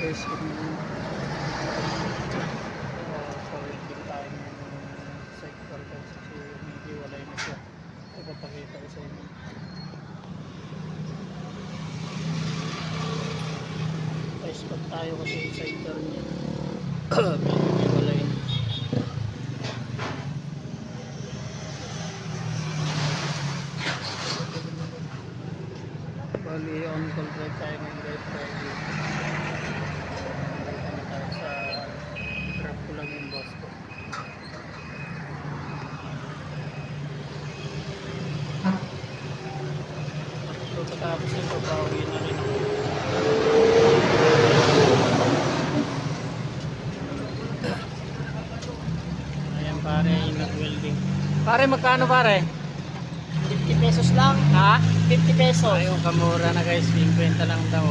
guys, so welding tayo ng cycle guys kasi umiiwalay na siya. Ipapakita ko sa inyo. Pa-spot tayo kasi yung cycle niya umiiwalay na. Bali on call drive tayo ng drive Friday. Sa trap ko lang yung boss ko. So pagkatapos nito pauwi na rin ako. Ayan pare yung nag-welding. Pare magkano pare? 50 pesos lang. Ha? 50 pesos. Ayun kamura na guys, 50 lang daw.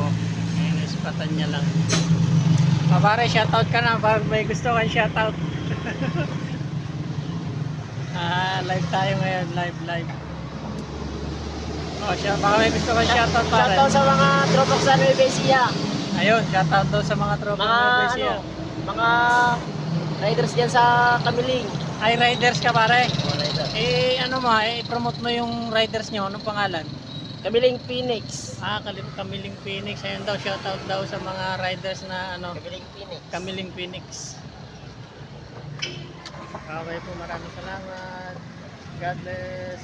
Ayun, ispatan niya lang. Pare, shoutout ka na pag may gusto kang shoutout. Live tayo ngayon, live. Oh, baka may gusto kang shoutout pare. Shoutout sa mga tropa ko sa Nueva Ecija. Ayun, shoutout daw sa mga tropa Mga ng Besya. mga riders diyan sa Kamiling. Ay, riders ka pare. Mga riders. Ano mo, i-promote mo yung riders nyo. Anong pangalan? Kamiling Phoenix. Kamiling Phoenix. Ayun daw, shoutout daw sa mga riders na Kamiling Phoenix. Kamiling Phoenix. Okay po, maraming salamat. God bless.